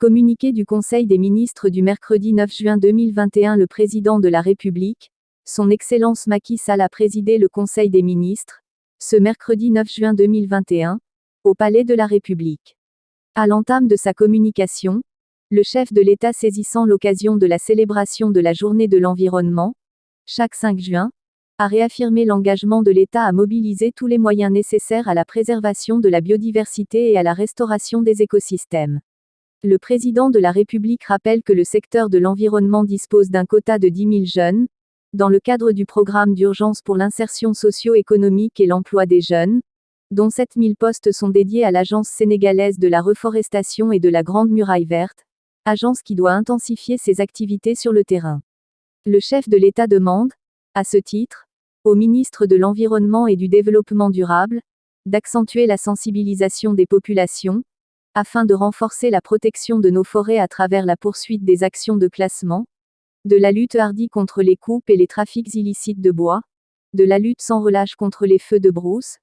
Communiqué du Conseil des ministres du mercredi 9 juin 2021. Le président de la République, Son Excellence Macky Sall, a présidé le Conseil des ministres, ce mercredi 9 juin 2021, au Palais de la République. À l'entame de sa communication, le chef de l'État, saisissant l'occasion de la célébration de la Journée de l'environnement, chaque 5 juin, a réaffirmé l'engagement de l'État à mobiliser tous les moyens nécessaires à la préservation de la biodiversité et à la restauration des écosystèmes. Le président de la République rappelle que le secteur de l'environnement dispose d'un quota de 10 000 jeunes, dans le cadre du programme d'urgence pour l'insertion socio-économique et l'emploi des jeunes, dont 7 000 postes sont dédiés à l'Agence sénégalaise de la reforestation et de la Grande Muraille Verte, agence qui doit intensifier ses activités sur le terrain. Le chef de l'État demande, à ce titre, au ministre de l'Environnement et du Développement durable, d'accentuer la sensibilisation des populations, afin de renforcer la protection de nos forêts à travers la poursuite des actions de classement, de la lutte hardie contre les coupes et les trafics illicites de bois, de la lutte sans relâche contre les feux de brousse,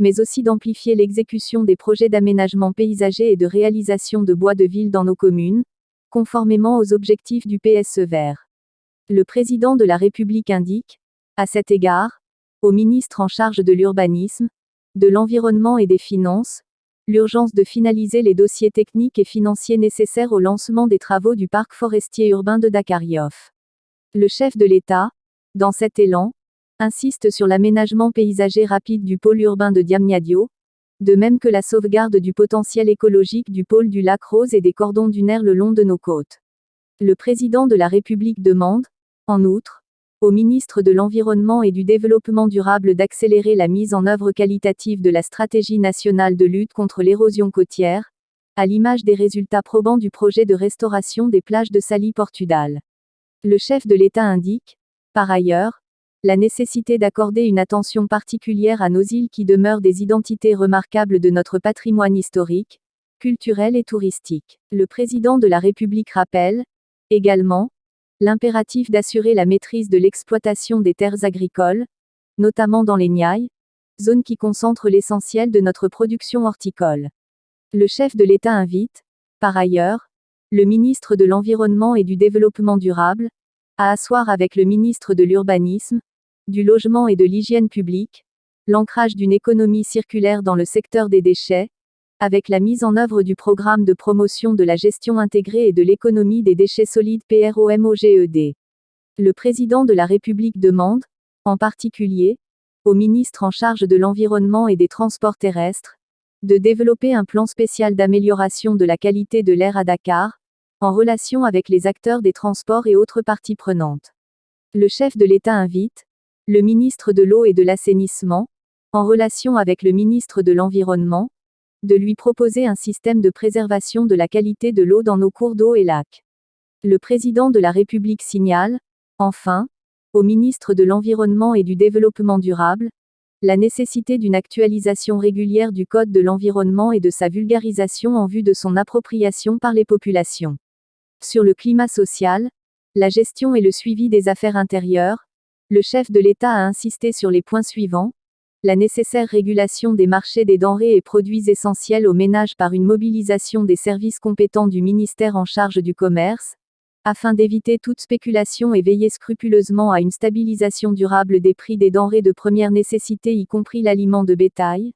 mais aussi d'amplifier l'exécution des projets d'aménagement paysager et de réalisation de bois de ville dans nos communes, conformément aux objectifs du PSE vert. Le président de la République indique, à cet égard, au ministre en charge de l'urbanisme, de l'environnement et des finances, l'urgence de finaliser les dossiers techniques et financiers nécessaires au lancement des travaux du parc forestier urbain de Dakar Yoff. Le chef de l'État, dans cet élan, insiste sur l'aménagement paysager rapide du pôle urbain de Diamniadio, de même que la sauvegarde du potentiel écologique du pôle du lac Rose et des cordons dunaires le long de nos côtes. Le président de la République demande, en outre, au ministre de l'Environnement et du Développement durable d'accélérer la mise en œuvre qualitative de la stratégie nationale de lutte contre l'érosion côtière, à l'image des résultats probants du projet de restauration des plages de Saly-Portudal. Le chef de l'État indique, par ailleurs, la nécessité d'accorder une attention particulière à nos îles qui demeurent des identités remarquables de notre patrimoine historique, culturel et touristique. Le président de la République rappelle, également, l'impératif d'assurer la maîtrise de l'exploitation des terres agricoles, notamment dans les Niayes, zone qui concentre l'essentiel de notre production horticole. Le chef de l'État invite, par ailleurs, le ministre de l'Environnement et du Développement durable, à asseoir avec le ministre de l'Urbanisme, du Logement et de l'Hygiène publique, l'ancrage d'une économie circulaire dans le secteur des déchets, avec la mise en œuvre du programme de promotion de la gestion intégrée et de l'économie des déchets solides PROMOGED. Le président de la République demande, en particulier, au ministre en charge de l'Environnement et des Transports terrestres, de développer un plan spécial d'amélioration de la qualité de l'air à Dakar, en relation avec les acteurs des transports et autres parties prenantes. Le chef de l'État invite, le ministre de l'Eau et de l'Assainissement, en relation avec le ministre de l'Environnement, de lui proposer un système de préservation de la qualité de l'eau dans nos cours d'eau et lacs. Le président de la République signale, enfin, au ministre de l'Environnement et du Développement durable, la nécessité d'une actualisation régulière du Code de l'environnement et de sa vulgarisation en vue de son appropriation par les populations. Sur le climat social, la gestion et le suivi des affaires intérieures, le chef de l'État a insisté sur les points suivants: la nécessaire régulation des marchés des denrées et produits essentiels aux ménages par une mobilisation des services compétents du ministère en charge du commerce, afin d'éviter toute spéculation et veiller scrupuleusement à une stabilisation durable des prix des denrées de première nécessité y compris l'aliment de bétail,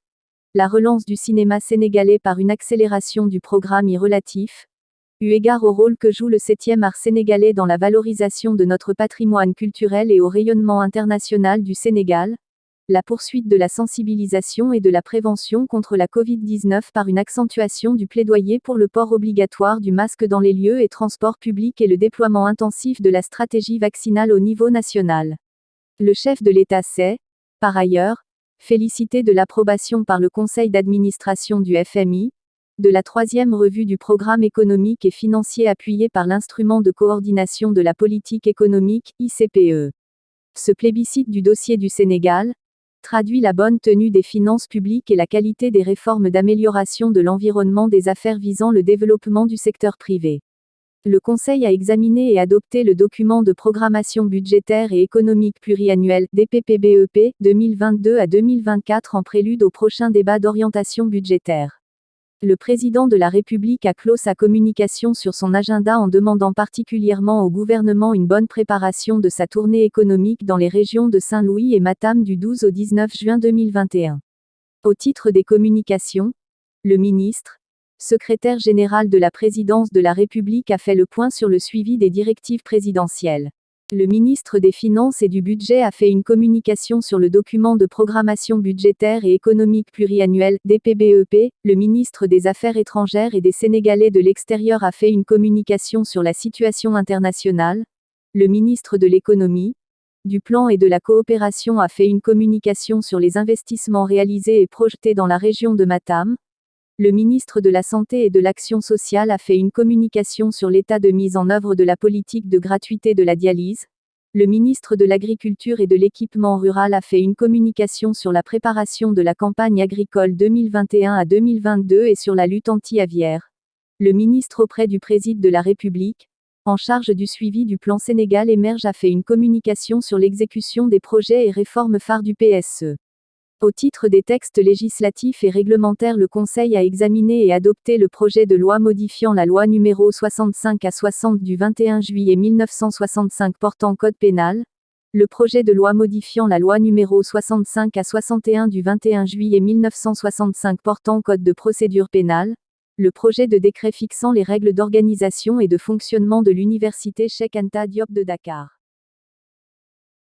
la relance du cinéma sénégalais par une accélération du programme y relatif, eu égard au rôle que joue le 7e art sénégalais dans la valorisation de notre patrimoine culturel et au rayonnement international du Sénégal, la poursuite de la sensibilisation et de la prévention contre la Covid-19 par une accentuation du plaidoyer pour le port obligatoire du masque dans les lieux et transports publics et le déploiement intensif de la stratégie vaccinale au niveau national. Le chef de l'État s'est, par ailleurs, félicité de l'approbation par le conseil d'administration du FMI, de la 3e revue du programme économique et financier appuyé par l'instrument de coordination de la politique économique, ICPE. Ce plébiscite du dossier du Sénégal traduit la bonne tenue des finances publiques et la qualité des réformes d'amélioration de l'environnement des affaires visant le développement du secteur privé. Le Conseil a examiné et adopté le document de programmation budgétaire et économique pluriannuel DPPBEP 2022 à 2024 en prélude au prochain débat d'orientation budgétaire. Le président de la République a clos sa communication sur son agenda en demandant particulièrement au gouvernement une bonne préparation de sa tournée économique dans les régions de Saint-Louis et Matam du 12 au 19 juin 2021. Au titre des communications, le ministre, secrétaire général de la présidence de la République a fait le point sur le suivi des directives présidentielles. Le ministre des Finances et du Budget a fait une communication sur le document de programmation budgétaire et économique pluriannuel, DPBEP. Le ministre des Affaires étrangères et des Sénégalais de l'extérieur a fait une communication sur la situation internationale. Le ministre de l'Économie, du Plan et de la Coopération a fait une communication sur les investissements réalisés et projetés dans la région de Matam. Le ministre de la Santé et de l'Action sociale a fait une communication sur l'état de mise en œuvre de la politique de gratuité de la dialyse. Le ministre de l'Agriculture et de l'Équipement rural a fait une communication sur la préparation de la campagne agricole 2021 à 2022 et sur la lutte anti-aviaire. Le ministre auprès du président de la République, en charge du suivi du plan Sénégal émerge a fait une communication sur l'exécution des projets et réformes phares du PSE. Au titre des textes législatifs et réglementaires, le Conseil a examiné et adopté le projet de loi modifiant la loi numéro 65 à 60 du 21 juillet 1965 portant code pénal, le projet de loi modifiant la loi numéro 65 à 61 du 21 juillet 1965 portant code de procédure pénale, le projet de décret fixant les règles d'organisation et de fonctionnement de l'université Cheikh Anta Diop de Dakar.